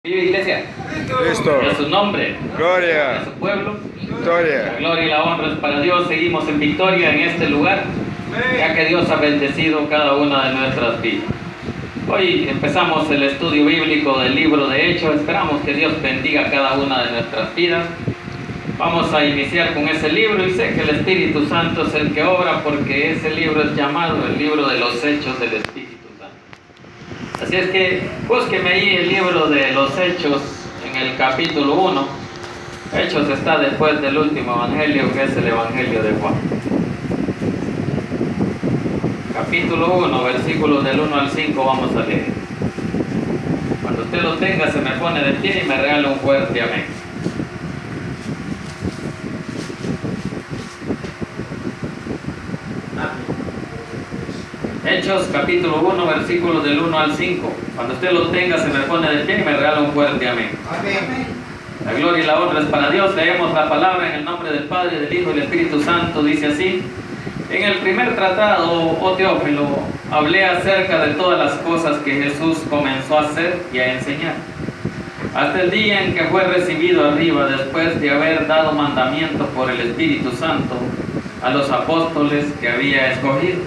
Viva Iglesia. Cristo. A su nombre. Gloria. A su pueblo. La Victoria. gloria y la honra es para Dios. Seguimos en victoria en este lugar, ya que Dios ha bendecido cada una de nuestras vidas. Hoy empezamos el estudio bíblico del libro de Hechos. Esperamos que Dios bendiga cada una de nuestras vidas. Vamos a iniciar con ese libro y sé que el Espíritu Santo es el que obra, porque ese libro es llamado el libro de los Hechos del Espíritu Santo. Así es que búsqueme ahí el libro de los Hechos en el capítulo 1. Hechos está después del último evangelio, que es el evangelio de Juan. Capítulo 1, versículos del 1 al 5 vamos a leer. Cuando usted lo tenga, se me pone de pie y me regala un fuerte amén. Hechos capítulo 1, versículos del 1 al 5. Cuando usted lo tenga, se me pone de pie y me regala un fuerte amén. Amén. La gloria y la honra es para Dios. Leemos la palabra en el nombre del Padre, del Hijo y del Espíritu Santo. Dice así: en el primer tratado, oh Teófilo, hablé acerca de todas las cosas que Jesús comenzó a hacer y a enseñar, hasta el día en que fue recibido arriba, después de haber dado mandamiento por el Espíritu Santo a los apóstoles que había escogido,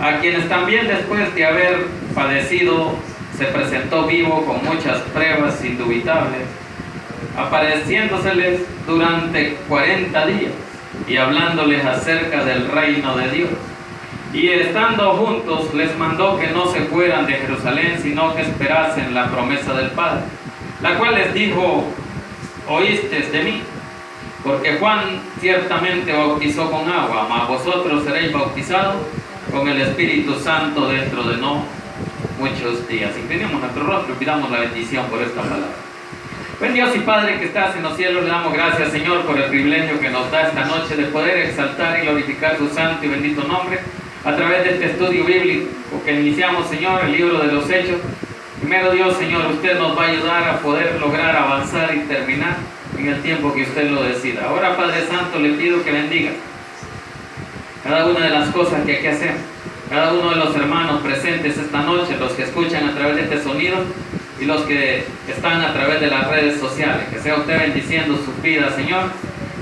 a quienes también después de haber padecido se presentó vivo con muchas pruebas indubitables, apareciéndoseles durante 40 días y hablándoles acerca del reino de Dios. Y estando juntos les mandó que no se fueran de Jerusalén, sino que esperasen la promesa del Padre, la cual les dijo: oísteis de mí, porque Juan ciertamente bautizó con agua, mas vosotros seréis bautizados con el Espíritu Santo dentro de no muchos días. Inclinemos nuestro rostro y pidamos la bendición por esta palabra. Buen Dios y Padre que estás en los cielos, le damos gracias, Señor, por el privilegio que nos da esta noche de poder exaltar y glorificar su santo y bendito nombre a través de este estudio bíblico que iniciamos, Señor, el libro de los Hechos. Primero, Dios, Señor, usted nos va a ayudar a poder lograr avanzar y terminar en el tiempo que usted lo decida. Ahora, Padre Santo, le pido que bendiga cada una de las cosas que aquí hacemos, cada uno de los hermanos presentes esta noche, los que escuchan a través de este sonido y los que están a través de las redes sociales. Que sea usted bendiciendo sus vidas, Señor,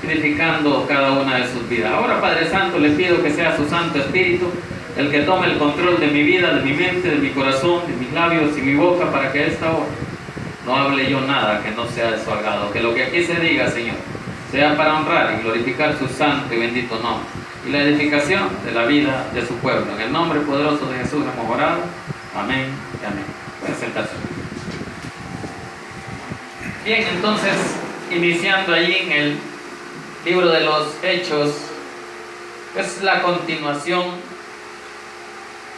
edificando cada una de sus vidas. Ahora, Padre Santo, le pido que sea su Santo Espíritu el que tome el control de mi vida, de mi mente, de mi corazón, de mis labios y mi boca, para que a esta hora no hable yo nada que no sea de su agrado. Que lo que aquí se diga, Señor, sea para honrar y glorificar su santo y bendito nombre y la edificación de la vida de su pueblo. En el nombre poderoso de Jesús hemos orado. Amén y amén. Pueden sentarse. Bien, entonces, iniciando allí en el libro de los Hechos, es la continuación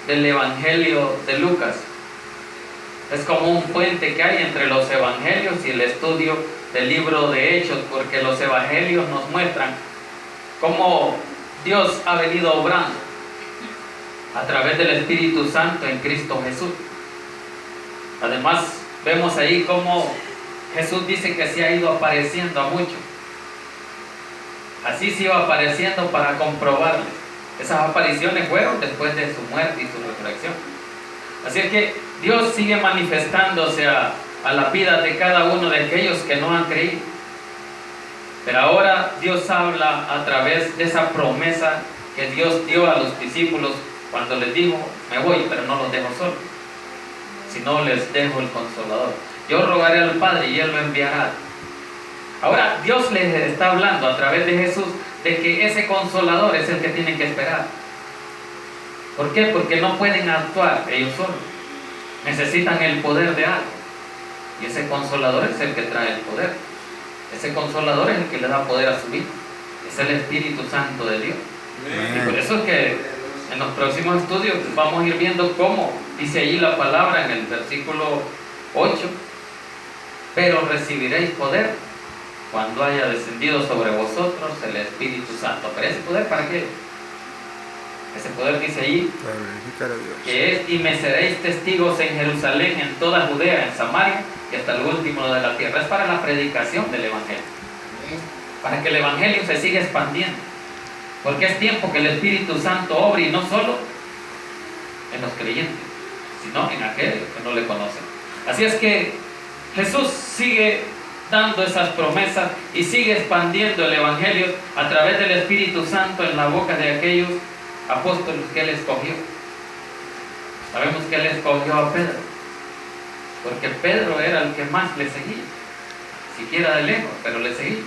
del Evangelio de Lucas. Es como un puente que hay entre los Evangelios y el estudio del libro de Hechos, porque los Evangelios nos muestran cómo Dios ha venido obrando a través del Espíritu Santo en Cristo Jesús. Además, vemos ahí cómo Jesús dice que se ha ido apareciendo a muchos. Así se iba apareciendo para comprobarles. Esas apariciones fueron después de su muerte y su resurrección. Así es que Dios sigue manifestándose a la vida de cada uno de aquellos que no han creído. Pero ahora Dios habla a través de esa promesa que Dios dio a los discípulos cuando les dijo: me voy, pero no los dejo solos, sino les dejo el Consolador. Yo rogaré al Padre y Él lo enviará. Ahora Dios les está hablando a través de Jesús de que ese Consolador es el que tienen que esperar. ¿Por qué? Porque no pueden actuar ellos solos. Necesitan el poder de algo. Y ese Consolador es el que trae el poder. Ese Consolador es el que le da poder a su vida. Es el Espíritu Santo de Dios. Y por eso es que en los próximos estudios vamos a ir viendo cómo dice allí la palabra en el versículo 8: pero recibiréis poder cuando haya descendido sobre vosotros el Espíritu Santo. ¿Pero ese poder para qué? Ese poder dice allí que es: y me seréis testigos en Jerusalén, en toda Judea, en Samaria y hasta el último de la tierra. Es para la predicación del Evangelio, para que el Evangelio se siga expandiendo, porque es tiempo que el Espíritu Santo obre, y no solo en los creyentes, sino en aquellos que no le conocen. Así es que Jesús sigue dando esas promesas y sigue expandiendo el Evangelio a través del Espíritu Santo en la boca de aquellos apóstoles que Él escogió. Sabemos que Él escogió a Pedro, porque Pedro era el que más le seguía, siquiera de lejos, pero le seguía,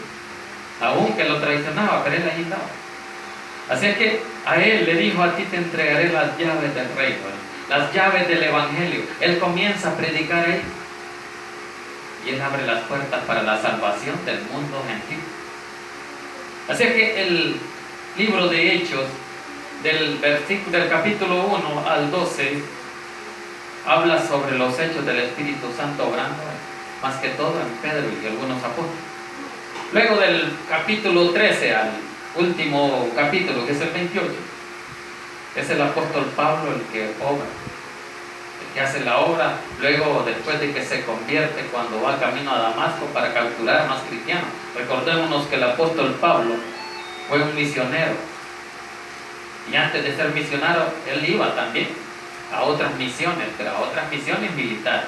aunque lo traicionaba, pero Él ahí estaba. Así es que a Él le dijo: a ti te entregaré las llaves del reino, las llaves del Evangelio. Él comienza a predicar ahí y Él abre las puertas para la salvación del mundo gentil. Así es que el libro de Hechos, del capítulo 1 al 12, habla sobre los hechos del Espíritu Santo obrando, más que todo en Pedro y algunos apóstoles. Luego del capítulo 13 al último capítulo, que es el 28, es el apóstol Pablo el que obra, el que hace la obra. Luego, después de que se convierte, cuando va camino a Damasco para capturar a más cristianos. Recordémonos que el apóstol Pablo fue un misionero, y antes de ser misionero él iba también a otras misiones, pero a otras misiones militares,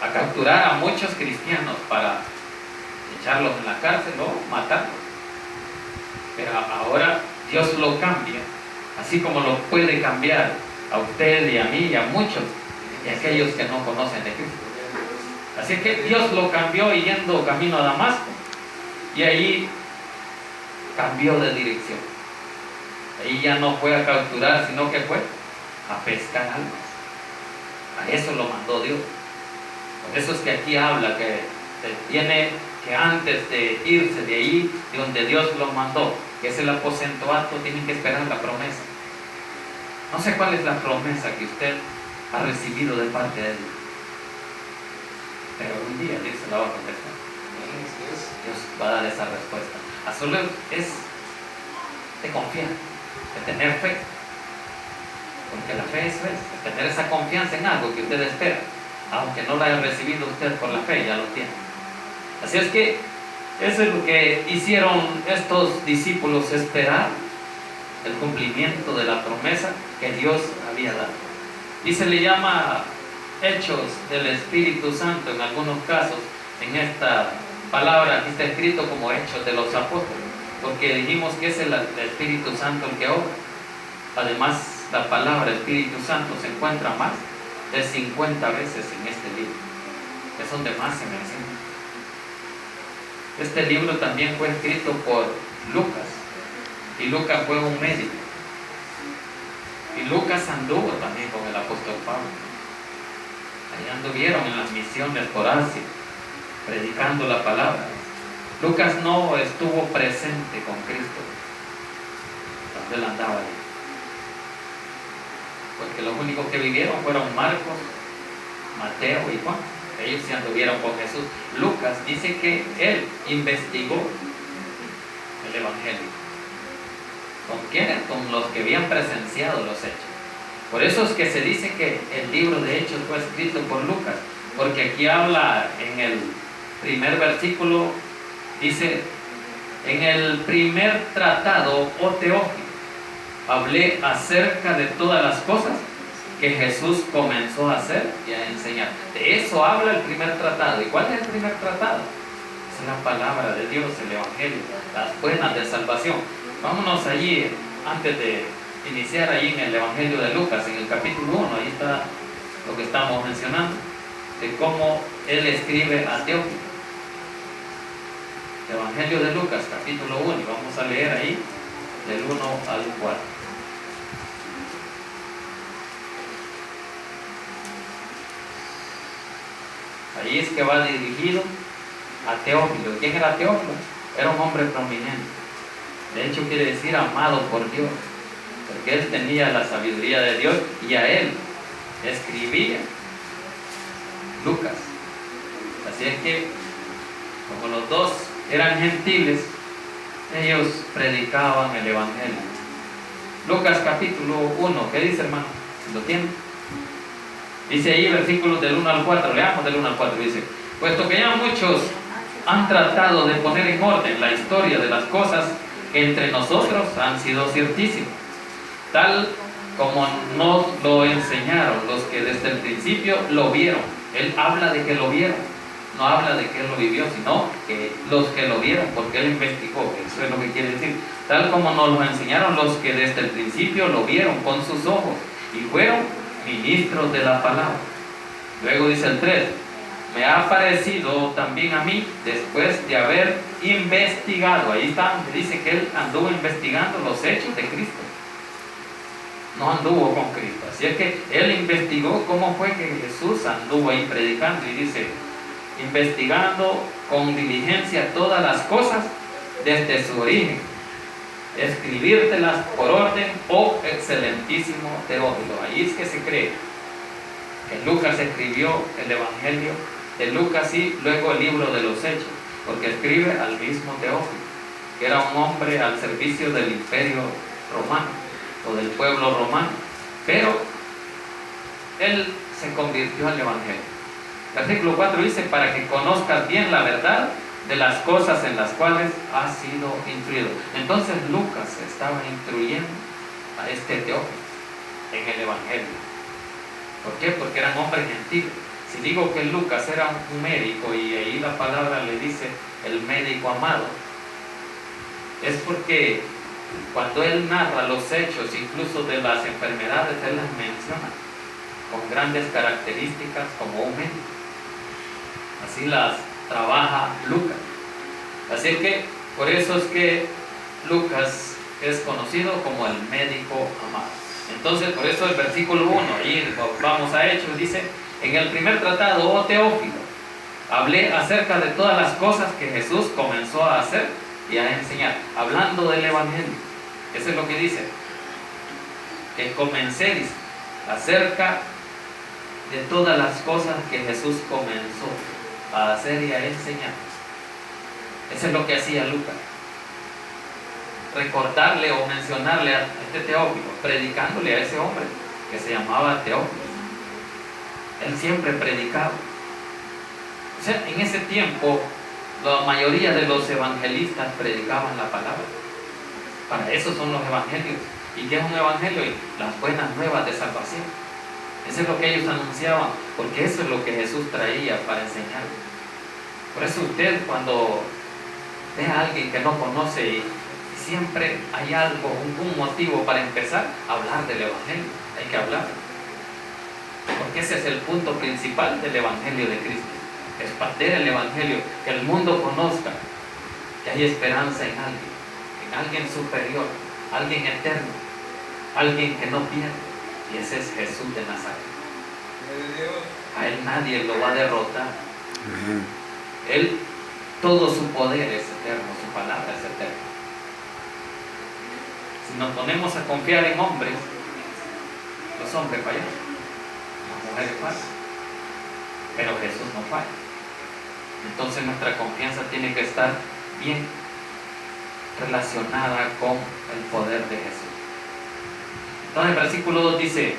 a capturar a muchos cristianos para echarlos en la cárcel o matarlos. Pero ahora Dios lo cambia, así como lo puede cambiar a usted y a mí y a muchos y a aquellos que no conocen de Cristo. Así que Dios lo cambió yendo camino a Damasco, y ahí cambió de dirección. Ahí ya no fue a capturar, sino que fue a pescar almas. A eso lo mandó Dios. Por eso es que aquí habla que tiene que, antes de irse de ahí, de donde Dios lo mandó, que es el aposento alto, tienen que esperar la promesa. No sé cuál es la promesa que usted ha recibido de parte de Dios, pero un día Dios se la va a contestar. Dios va a dar esa respuesta. A solo es de confiar, de tener fe, porque la fe es fe, es tener esa confianza en algo que usted espera, aunque no lo haya recibido usted por la fe, ya lo tiene. Así es que eso es lo que hicieron estos discípulos, esperar el cumplimiento de la promesa que Dios había dado. Y se le llama hechos del Espíritu Santo en algunos casos. En esta palabra aquí está escrito como hechos de los apóstoles, porque dijimos que es el Espíritu Santo el que obra. Además, la palabra Espíritu Santo se encuentra más de 50 veces en este libro. Es donde más se menciona. Este libro también fue escrito por Lucas, y Lucas fue un médico. Y Lucas anduvo también con el apóstol Pablo. Ahí anduvieron en las misiones por Asia, predicando la palabra. Lucas no estuvo presente con Cristo cuando él andaba allí, porque los únicos que vivieron fueron Marcos, Mateo y Juan. Ellos sí anduvieron con Jesús. Lucas dice que él investigó el Evangelio. ¿Con quiénes? Con los que habían presenciado los hechos. Por eso es que se dice que el libro de Hechos fue escrito por Lucas, porque aquí habla en el primer versículo, dice: en el primer tratado, oh Teófilo, hablé acerca de todas las cosas que Jesús comenzó a hacer y a enseñar. De eso habla el primer tratado. ¿Y cuál es el primer tratado? Es la palabra de Dios, el Evangelio, las buenas de salvación. Vámonos allí, antes de iniciar ahí en el Evangelio de Lucas, en el capítulo 1, ahí está lo que estamos mencionando, de cómo él escribe a Teófilo. Evangelio de Lucas, capítulo 1, y vamos a leer ahí del 1 al 4. Ahí es que va dirigido a Teófilo. ¿Quién era Teófilo? Era un hombre prominente. De hecho, quiere decir amado por Dios, porque él tenía la sabiduría de Dios, y a él escribía Lucas. Así es que, como los dos eran gentiles, ellos predicaban el Evangelio. Lucas capítulo 1, ¿qué dice, hermano? ¿Lo tienen? Dice ahí versículos del 1 al 4, leamos del 1 al 4, dice: puesto que ya muchos han tratado de poner en orden la historia de las cosas que entre nosotros han sido ciertísimas, tal como nos lo enseñaron los que desde el principio lo vieron. Él habla de que lo vieron. no habla de que él lo vivió, sino que los que lo vieron, porque él investigó. Eso es lo que quiere decir. Tal como nos lo enseñaron los que desde el principio lo vieron con sus ojos y fueron ministros de la palabra. Luego dice el 3, me ha parecido también a mí, después de haber investigado, ahí está, dice que él anduvo investigando los hechos de Cristo, no anduvo con Cristo. Así es que él investigó cómo fue que Jesús anduvo ahí predicando, y dice, investigando con diligencia todas las cosas desde su origen, escribírtelas por orden, oh excelentísimo Teófilo. Ahí es que se cree que Lucas escribió el Evangelio de Lucas y luego el libro de los Hechos, porque escribe al mismo Teófilo, que era un hombre al servicio del imperio romano o del pueblo romano, pero él se convirtió al Evangelio. Versículo 4 dice, para que conozcas bien la verdad de las cosas en las cuales has sido instruido. Entonces Lucas estaba instruyendo a este Teófilo en el Evangelio. ¿Por qué? Porque eran hombres gentiles. Si digo que Lucas era un médico, y ahí la palabra le dice el médico amado, es porque cuando él narra los hechos, incluso de las enfermedades, él las menciona con grandes características como un médico. Así las trabaja Lucas. Así es que por eso es que Lucas es conocido como el médico amado. Entonces, por eso el versículo 1, ahí vamos a Hechos, dice, en el primer tratado, oh Teófilo, hablé acerca de todas las cosas que Jesús comenzó a hacer y a enseñar, hablando del Evangelio. Eso es lo que dice, que comencé, dice, acerca de todas las cosas que Jesús comenzó a hacer y a enseñar. Eso es lo que hacía Lucas, recordarle o mencionarle a este Teófilo, predicándole a ese hombre que se llamaba Teófilo. Él siempre predicaba. O sea, en ese tiempo la mayoría de los evangelistas predicaban la palabra. Para eso son los evangelios. ¿Y qué es un evangelio? Las buenas nuevas de salvación. Eso es lo que ellos anunciaban, porque eso es lo que Jesús traía para enseñar. Por eso usted, cuando ve a alguien que no conoce, y siempre hay algo, un motivo para empezar a hablar del evangelio. Hay que hablar, porque ese es el punto principal del evangelio de Cristo. Expandir el evangelio, que el mundo conozca que hay esperanza en alguien superior, alguien eterno, alguien que no pierde, y ese es Jesús de Nazaret. A él nadie lo va a derrotar. Él, todo su poder es eterno, su palabra es eterna. Si nos ponemos a confiar en hombres, los hombres fallan, las mujeres fallan, pero Jesús no falla. Entonces nuestra confianza tiene que estar bien relacionada con el poder de Jesús. Entonces el versículo 2 dice,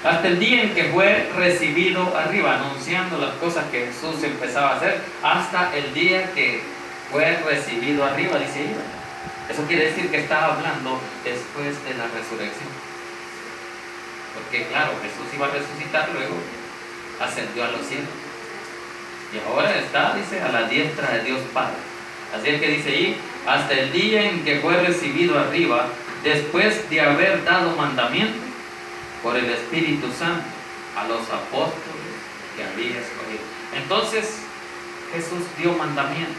hasta el día en que fue recibido arriba, anunciando las cosas que Jesús empezaba a hacer, hasta el día que fue recibido arriba, dice ahí. Eso quiere decir que estaba hablando después de la resurrección. Porque claro, Jesús iba a resucitar, luego ascendió a los cielos. Y ahora está, dice, a la diestra de Dios Padre. Así es que dice ahí, hasta el día en que fue recibido arriba, después de haber dado mandamiento por el Espíritu Santo a los apóstoles que había escogido. Entonces Jesús dio mandamiento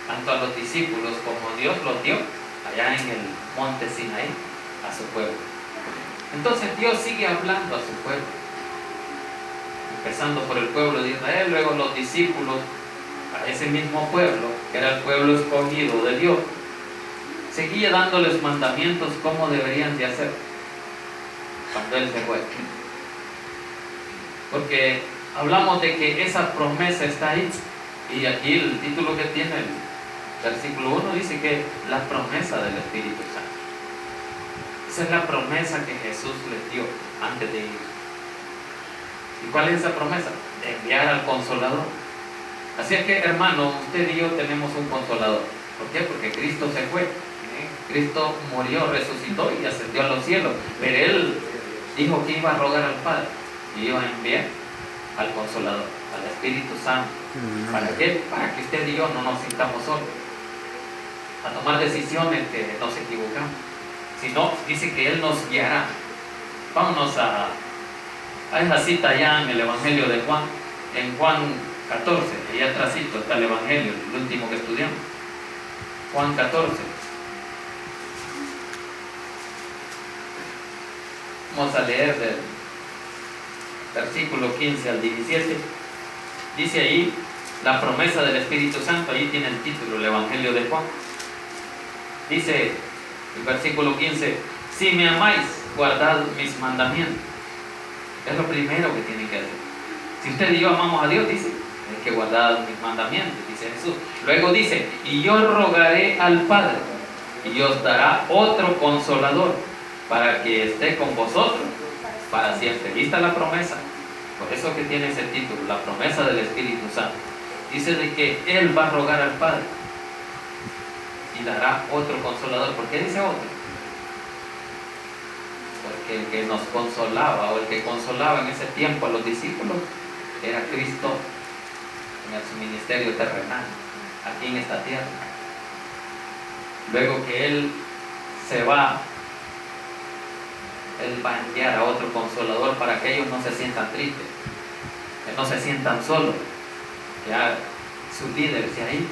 tanto a los discípulos como Dios los dio allá en el monte Sinaí a su pueblo. Entonces Dios sigue hablando a su pueblo, empezando por el pueblo de Israel, luego los discípulos a ese mismo pueblo, que era el pueblo escogido de Dios. Seguía dándoles mandamientos cómo deberían de hacer cuando Él se fue. Porque hablamos de que esa promesa está ahí, y aquí el título que tiene el versículo 1 dice que la promesa del Espíritu Santo. Esa es la promesa que Jesús les dio antes de ir. ¿Y cuál es esa promesa? De enviar al Consolador. Así es que, hermano, usted y yo tenemos un Consolador. ¿Por qué? Porque Cristo se fue. Cristo murió, resucitó y ascendió a los cielos. Pero Él dijo que iba a rogar al Padre y iba a enviar al Consolador, al Espíritu Santo. ¿Para qué? Para que usted y yo no nos sintamos solos a tomar decisiones que nos equivocamos, sino dice que Él nos guiará. Vámonos a esa cita allá en el Evangelio de Juan, en Juan 14, allá atrásito está el Evangelio, el último que estudiamos, Juan 14. Vamos a leer del versículo 15 al 17. Dice ahí la promesa del Espíritu Santo, ahí tiene el título, el Evangelio de Juan. Dice el versículo 15: si me amáis, guardad mis mandamientos. Es lo primero que tienen que hacer. Si usted y yo amamos a Dios, dice, hay que guardar mis mandamientos, dice Jesús. Luego dice: y yo rogaré al Padre, y os dará otro consolador, para que esté con vosotros para siempre. Ahí está la promesa. Por eso que tiene ese título, la promesa del Espíritu Santo. Dice de que Él va a rogar al Padre y dará otro consolador. ¿Por qué dice otro? Porque el que nos consolaba, o el que consolaba en ese tiempo a los discípulos, era Cristo en su ministerio terrenal, aquí en esta tierra. Luego que Él se va, Él va a enviar a otro consolador para que ellos no se sientan tristes, que no se sientan solos. Ya su líder se ahí,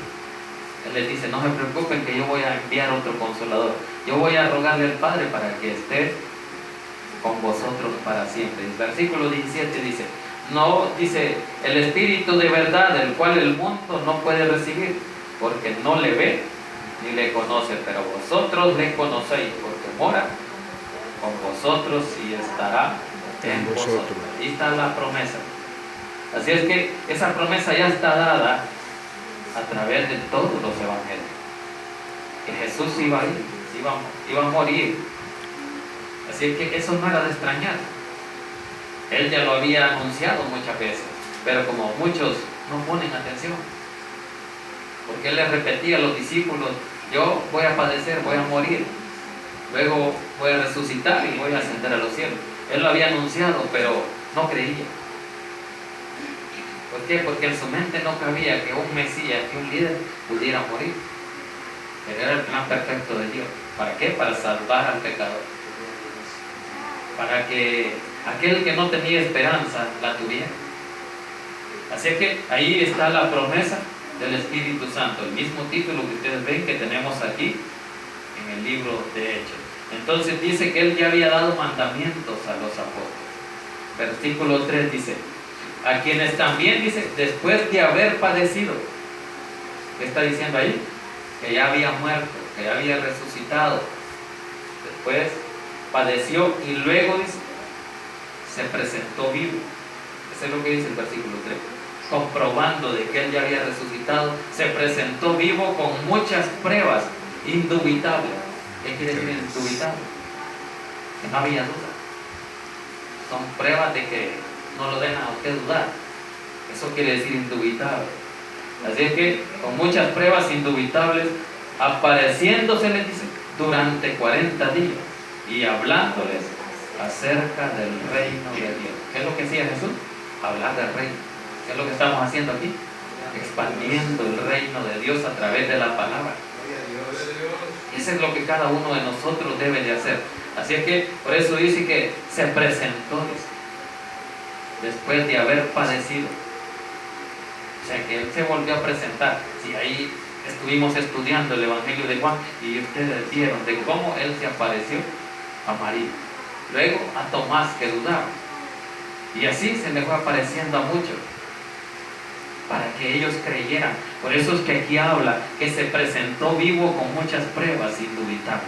Él les dice: no se preocupen, que yo voy a enviar otro consolador. Yo voy a rogarle al Padre para que esté con vosotros para siempre. El versículo 17 dice: no, dice, el Espíritu de verdad, el cual el mundo no puede recibir, porque no le ve ni le conoce, pero vosotros le conocéis, porque mora con vosotros y estará en vosotros. Ahí está la promesa. Así es que esa promesa ya está dada a través de todos los evangelios, que Jesús iba a ir, iba a morir. Así es que eso no era de extrañar. Él ya lo había anunciado muchas veces, pero como muchos no ponen atención, porque Él les repetía a los discípulos: yo voy a padecer, voy a morir, luego voy a resucitar y voy a ascender a los cielos. Él lo había anunciado, pero no creía. ¿Por qué? Porque en su mente no cabía que un Mesías, que un líder pudiera morir. Pero era el plan perfecto de Dios. ¿Para qué? Para salvar al pecador, para que aquel que no tenía esperanza la tuviera. Así que ahí está la promesa del Espíritu Santo, el mismo título que ustedes ven que tenemos aquí en el libro de Hechos. Entonces dice que Él ya había dado mandamientos a los apóstoles. Versículo 3 dice: a quienes también, dice, después de haber padecido. ¿Qué está diciendo ahí? Que ya había muerto, que ya había resucitado. Después padeció y luego, dice, se presentó vivo. Eso es lo que dice el versículo 3. Comprobando de que Él ya había resucitado, se presentó vivo con muchas pruebas indubitables. ¿Qué quiere decir indubitable? Que no había duda. Son pruebas de que no lo dejan a usted dudar. Eso quiere decir indubitable. Así es que con muchas pruebas indubitables, apareciéndose, les dice, durante 40 días y hablándoles acerca del reino de Dios. ¿Qué es lo que hacía Jesús? Hablar del reino. ¿Qué es lo que estamos haciendo aquí? Expandiendo el reino de Dios a través de la palabra. Eso es lo que cada uno de nosotros debe de hacer. Así es que por eso dice que se presentó, dice, después de haber padecido. O sea que Él se volvió a presentar. Si ahí estuvimos estudiando el Evangelio de Juan y ustedes vieron de cómo Él se apareció a María, luego a Tomás, que dudaba, y así se le fue apareciendo a muchos para que ellos creyeran. Por eso es que aquí habla que se presentó vivo con muchas pruebas indubitables,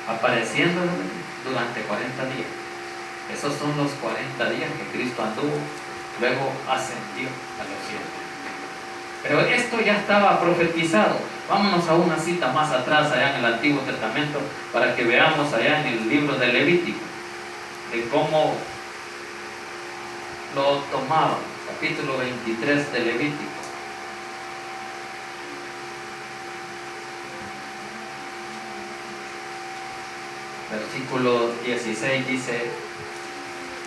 apareciéndole durante 40 días. Esos son los 40 días que Cristo anduvo, luego ascendió a los cielos. Pero esto ya estaba profetizado. Vámonos a una cita más atrás, allá en el Antiguo Testamento, para que veamos allá en el libro de Levítico, de cómo lo tomaban. Capítulo 23 de Levítico. Versículo 16 dice,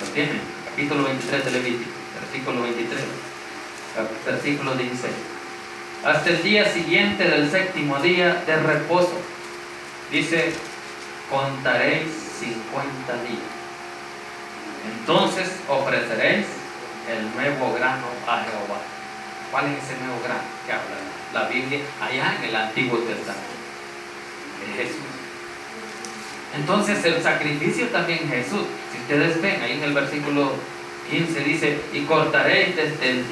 ¿lo tienen? Capítulo 23 de Levítico, versículo 23, versículo 16. Hasta el día siguiente del séptimo día de reposo, dice, contaréis 50 días. Entonces ofreceréis el nuevo grano a Jehová. ¿Cuál es ese nuevo grano que habla la Biblia allá en el Antiguo Testamento? Es Jesús. Entonces el sacrificio también es Jesús. Si ustedes ven ahí en el versículo 15 dice, y contaréis desde el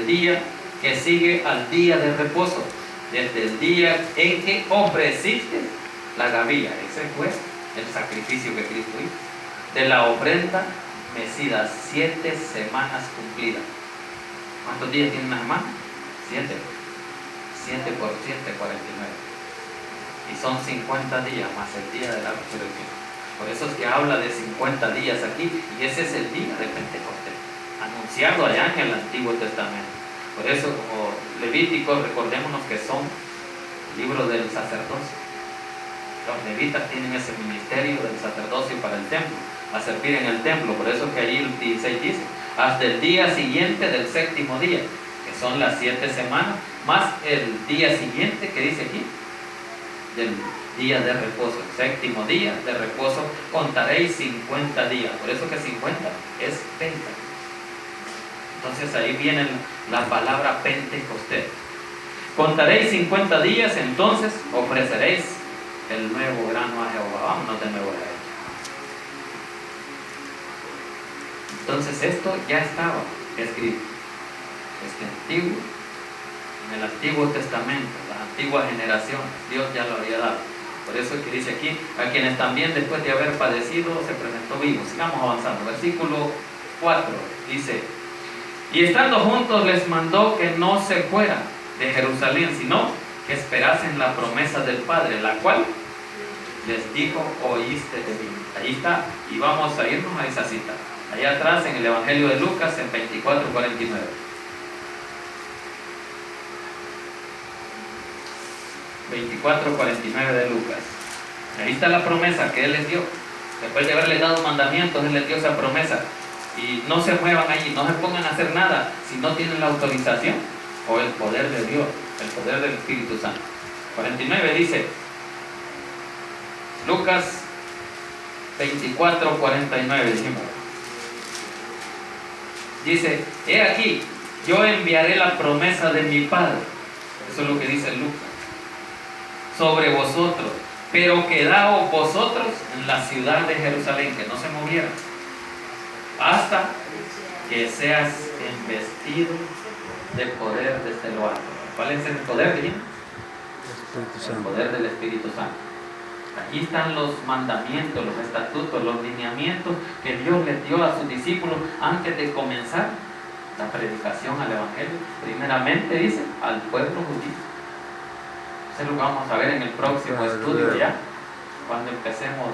día que sigue al día de reposo, desde el día en que ofreciste la gavilla. Ese fue el sacrificio que Cristo hizo, de la ofrenda mecida, 7 semanas cumplidas. ¿Cuántos días tiene una semana? 7. 7 por 7, 49. Y son 50 días más el día de la resurrección. Por eso es que habla de 50 días aquí, y ese es el día de Pentecostés, anunciado allá en el Antiguo Testamento. Por eso, como Levíticos, recordémonos que son libros del sacerdocio. Los levitas tienen ese ministerio del sacerdocio para el templo, a servir en el templo. Por eso que allí el 16 dice, hasta el día siguiente del séptimo día, que son las 7 semanas, más el día siguiente que dice aquí, del día de reposo, el séptimo día de reposo, contaréis 50 días. Por eso que 50 es Penta. Entonces ahí viene la palabra Pentecostés. Contaréis 50 días, entonces ofreceréis el nuevo grano a Jehová. Vámonos de nuevo a él. Entonces esto ya estaba escrito. Antiguo, en el Antiguo Testamento, las antiguas generaciones, Dios ya lo había dado. Por eso es que dice aquí, a quienes también después de haber padecido se presentó vivos. Sigamos avanzando. Versículo 4 dice, y estando juntos les mandó que no se fueran de Jerusalén, sino que esperasen la promesa del Padre, la cual les dijo, oíste de mí. Ahí está, y vamos a irnos a esa cita. Allá atrás en el Evangelio de Lucas, en 24:49. 24:49 de Lucas. Ahí está la promesa que Él les dio. Después de haberles dado mandamientos, Él les dio esa promesa. Y no se muevan allí, no se pongan a hacer nada si no tienen la autorización o el poder de Dios, el poder del Espíritu Santo. 49 dice, Lucas 24:49 dijimos. Dice, he aquí, yo enviaré la promesa de mi Padre. Eso es lo que dice Lucas. Sobre vosotros, pero quedaos vosotros en la ciudad de Jerusalén, que no se movieran, hasta que seas investido de poder desde lo alto. ¿Cuál es el poder, dijimos? El poder del Espíritu Santo. Aquí están los mandamientos, los estatutos, los lineamientos que Dios les dio a sus discípulos antes de comenzar la predicación al Evangelio. Primeramente dice al pueblo judío. Eso es lo que vamos a ver en el próximo estudio ya, cuando empecemos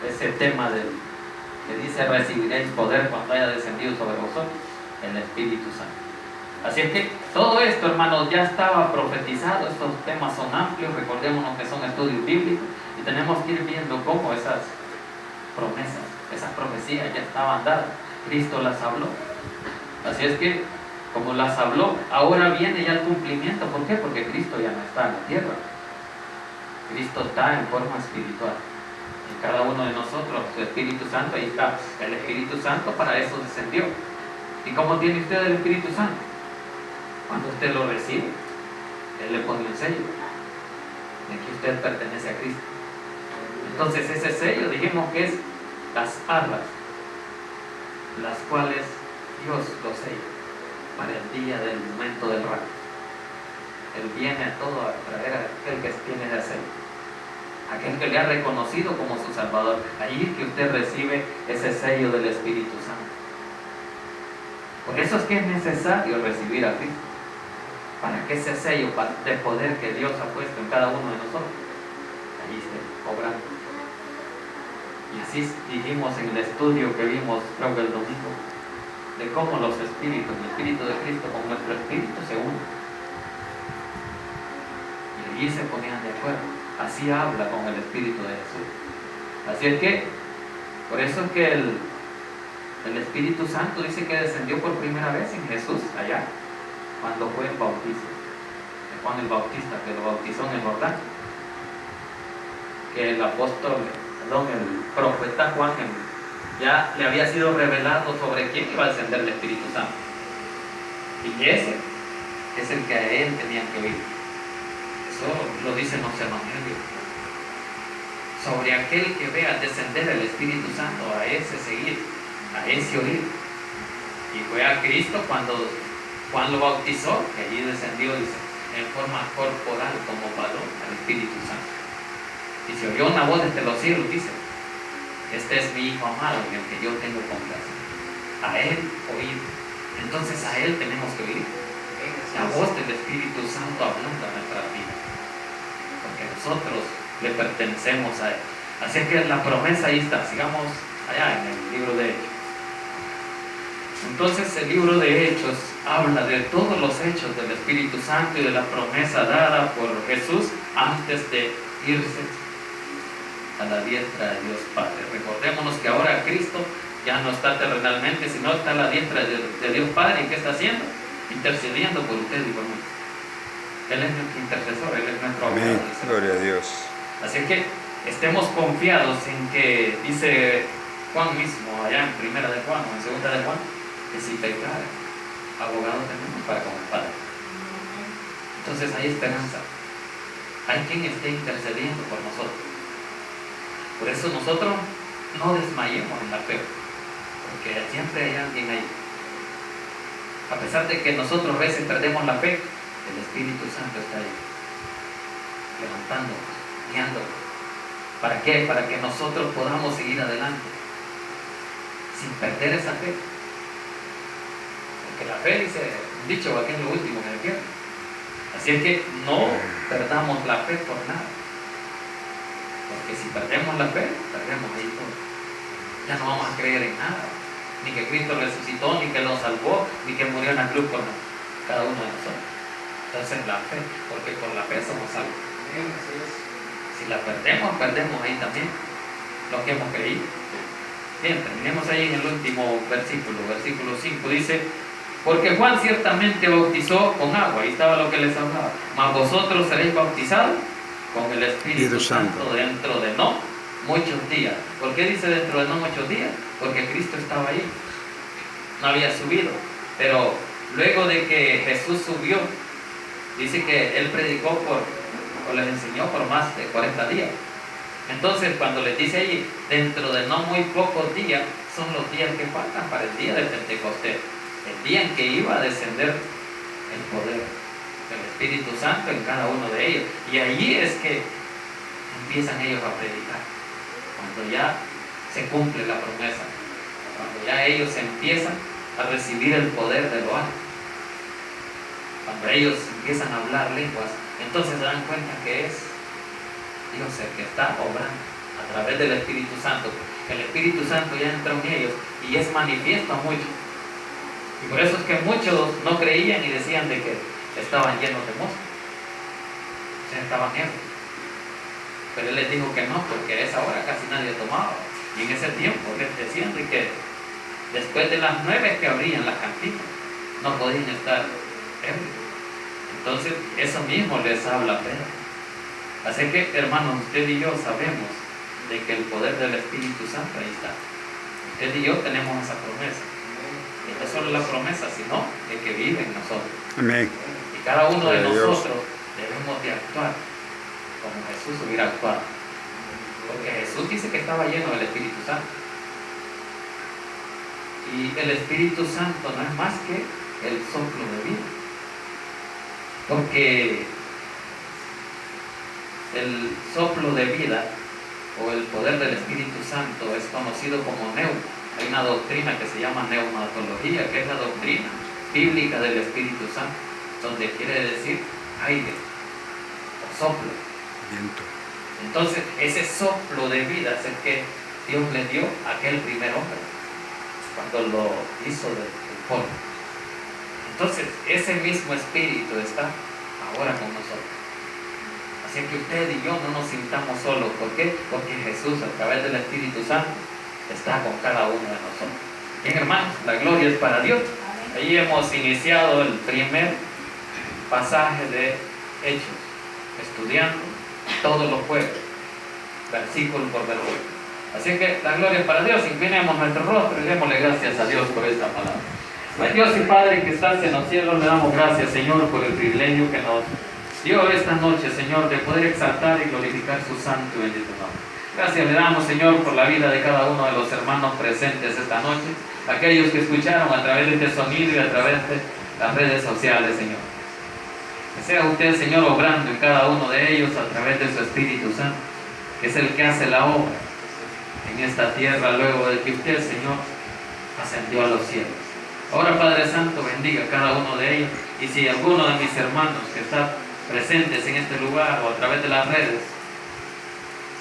ese tema que dice recibiréis poder cuando haya descendido sobre vosotros el Espíritu Santo. Así es que todo esto, hermanos, ya estaba profetizado. Estos temas son amplios, recordémonos que son estudios bíblicos y tenemos que ir viendo cómo esas promesas, esas profecías ya estaban dadas. Cristo las habló. Así es que, como las habló, ahora viene ya el cumplimiento. ¿Por qué? Porque Cristo ya no está en la tierra. Cristo está en forma espiritual. En cada uno de nosotros, su Espíritu Santo, ahí está. El Espíritu Santo para eso descendió. ¿Y cómo tiene usted el Espíritu Santo? Cuando usted lo recibe, Él le pone un sello de que usted pertenece a Cristo. Entonces ese sello dijimos que es las arras, las cuales Dios lo sella para el día del momento del rapto. Él viene a todo a traer a aquel que tiene ese sello, aquel que le ha reconocido como su Salvador. Ahí es que usted recibe ese sello del Espíritu Santo. Por eso es que es necesario recibir a Cristo, para que ese sello de poder que Dios ha puesto en cada uno de nosotros, allí esté obrando. Y así dijimos en el estudio que vimos, creo que el domingo, de cómo los espíritus, el Espíritu de Cristo con nuestro espíritu se unen. Y allí se ponían de acuerdo. Así habla con el Espíritu de Jesús. Así es que, por eso es que El Espíritu Santo dice que descendió por primera vez en Jesús allá, cuando fue el bautizo de Juan el Bautista, que lo bautizó en el Jordán. Que el apóstol, perdón, el profeta Juan ya le había sido revelado sobre quién iba a descender el Espíritu Santo. Y ese es el que a él tenían que oír. Eso lo dicen los evangelios. Sobre aquel que vea descender el Espíritu Santo, a ese seguir, a ese oír. Y fue a Cristo cuando Juan lo bautizó, que allí descendió, dice, en forma corporal como varón al Espíritu Santo. Y se oyó una voz desde los cielos, dice, este es mi Hijo amado en el que yo tengo complacencia. A Él oír. Entonces a Él tenemos que oír. La voz del Espíritu Santo hablando a nuestras vidas. Porque nosotros le pertenecemos a Él. Así que la promesa ahí está. Sigamos allá en el libro de Hechos. Entonces el libro de Hechos habla de todos los hechos del Espíritu Santo y de la promesa dada por Jesús antes de irse a la diestra de Dios Padre. Recordémonos que ahora Cristo ya no está terrenalmente, sino está a la diestra de Dios Padre. ¿Y qué está haciendo? Intercediendo por usted y por mí. Él es nuestro intercesor, Él es nuestro abogado. Gloria a Dios. Así que estemos confiados en que dice Juan mismo, allá en primera de Juan o en segunda de Juan, que si pecare, abogado tenemos para con el Padre. Entonces hay esperanza. Hay quien esté intercediendo por nosotros. Por eso nosotros no desmayemos en la fe, porque siempre hay alguien ahí. A pesar de que nosotros a veces perdemos la fe, el Espíritu Santo está ahí, levantándonos, guiándonos. ¿Para qué? Para que nosotros podamos seguir adelante, sin perder esa fe. Porque la fe, dice un dicho, que es lo último que se pierde. Así es que no perdamos la fe por nada. Porque si perdemos la fe, perdemos ahí todo. Ya no vamos a creer en nada. Ni que Cristo resucitó, ni que nos salvó, ni que murió en la cruz por cada uno de nosotros. Entonces la fe, porque por la fe somos salvos. Si la perdemos, perdemos ahí también lo que hemos creído. Bien, terminemos ahí en el último versículo 5 dice, porque Juan ciertamente bautizó con agua, ahí estaba lo que les hablaba, mas vosotros seréis bautizados con el Espíritu Santo dentro de no muchos días. ¿Por qué dice dentro de no muchos días? Porque Cristo estaba ahí, no había subido, pero luego de que Jesús subió, dice que Él predicó o les enseñó por más de 40 días. Entonces cuando les dice allí, dentro de no muy pocos días, son los días que faltan para el día de Pentecostés, el día en que iba a descender el poder del Espíritu Santo en cada uno de ellos. Y allí es que empiezan ellos a predicar, cuando ya se cumple la promesa, cuando ya ellos empiezan a recibir el poder de lo alto, cuando ellos empiezan a hablar lenguas, entonces se dan cuenta que es Dios el que está obrando a través del Espíritu Santo. El Espíritu Santo ya entró en ellos y es manifiesto a muchos. Y por eso es que muchos no creían y decían de que estaban llenos de moscas, o sea, estaban ebrios. Pero Él les dijo que no, porque a esa hora casi nadie tomaba. Y en ese tiempo les decían de que después de las 9 que abrían las cantinas, no podían estar ebrios. Entonces, eso mismo les habla Pedro. Así que, hermanos, usted y yo sabemos de que el poder del Espíritu Santo ahí está. Usted y yo tenemos esa promesa. Y no solo la promesa, sino de que vive en nosotros. Amén. Y cada uno de nosotros debemos de actuar como Jesús hubiera actuado. Porque Jesús dice que estaba lleno del Espíritu Santo. Y el Espíritu Santo no es más que el soplo de vida. Porque el soplo de vida o el poder del Espíritu Santo es conocido como neuma. Hay una doctrina que se llama neumatología, que es la doctrina bíblica del Espíritu Santo, donde quiere decir aire o soplo. Viento. Entonces, ese soplo de vida es el que Dios le dio a aquel primer hombre cuando lo hizo del polvo. Entonces, ese mismo Espíritu está ahora con nosotros. Así que usted y yo no nos sintamos solos. ¿Por qué? Porque Jesús, a través del Espíritu Santo, está con cada uno de nosotros. Bien, hermanos, la gloria es para Dios. Ahí hemos iniciado el primer pasaje de Hechos, estudiando todos los jueves, versículo por versículo. Así que la gloria es para Dios. Inclinemos nuestro rostro y démosle gracias a Dios por esta palabra. Ay, Dios y Padre que estás en los cielos, le damos gracias, Señor, por el privilegio que nos dio esta noche, Señor, de poder exaltar y glorificar su santo y bendito nombre. Gracias le damos, Señor, por la vida de cada uno de los hermanos presentes esta noche, aquellos que escucharon a través de este sonido y a través de las redes sociales, Señor. Que sea usted, Señor, obrando en cada uno de ellos a través de su Espíritu Santo, que es el que hace la obra en esta tierra luego de que usted, Señor, ascendió a los cielos. Ahora, Padre Santo, bendiga a cada uno de ellos, y si alguno de mis hermanos que están presentes en este lugar o a través de las redes,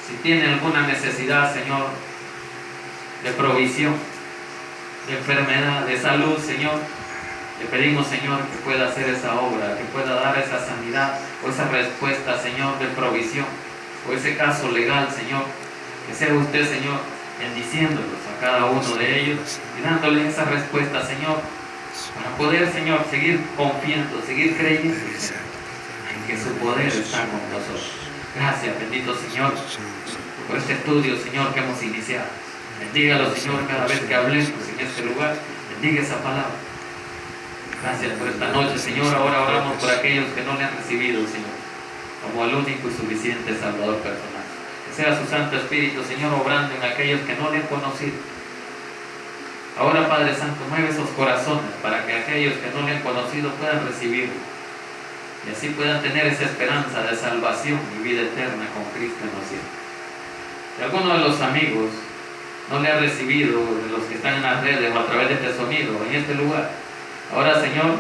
si tiene alguna necesidad, Señor, de provisión, de enfermedad, de salud, Señor, le pedimos, Señor, que pueda hacer esa obra, que pueda dar esa sanidad o esa respuesta, Señor, de provisión, o ese caso legal, Señor, que sea usted, Señor, bendiciéndolos a cada uno de ellos y dándoles esa respuesta, Señor, para poder, Señor, seguir confiando, seguir creyendo en que su poder está con nosotros. Gracias, bendito Señor, por este estudio, Señor, que hemos iniciado. Bendígalo, Señor, cada vez que hablemos en este lugar. Bendiga esa palabra. Gracias por esta noche, Señor. Ahora oramos por aquellos que no le han recibido, Señor, como el único y suficiente Salvador personal. Que sea su Santo Espíritu, Señor, obrando en aquellos que no le han conocido. Ahora, Padre Santo, mueve esos corazones para que aquellos que no le han conocido puedan recibirlo y así puedan tener esa esperanza de salvación y vida eterna con Cristo en los cielos. Si alguno de los amigos no le ha recibido, de los que están en las redes o a través de este sonido, en este lugar, ahora, Señor,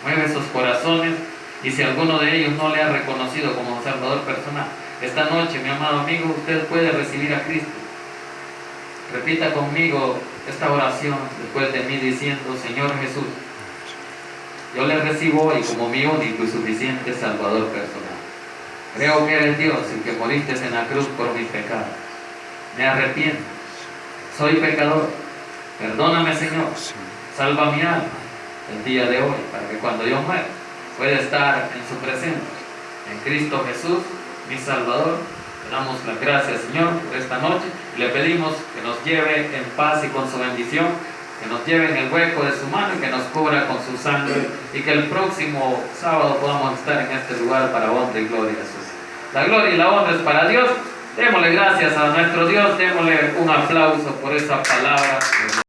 mueve esos corazones, y si alguno de ellos no le ha reconocido como Salvador personal, esta noche, mi amado amigo, usted puede recibir a Cristo. Repita conmigo esta oración después de mí diciendo: Señor Jesús, yo le recibo hoy como mi único y suficiente Salvador personal. Creo que eres Dios, el que moriste en la cruz por mis pecados. Me arrepiento, soy pecador. Perdóname, Señor. Salva mi alma el día de hoy, para que cuando yo muera pueda estar en su presencia. En Cristo Jesús, mi Salvador. Le damos las gracias, Señor, por esta noche. Y le pedimos que nos lleve en paz y con su bendición, que nos lleve en el hueco de su mano y que nos cubra con su sangre, y que el próximo sábado podamos estar en este lugar para honra y gloria de Jesús. La gloria y la honra es para Dios. Démosle gracias a nuestro Dios, démosle un aplauso por esa palabra.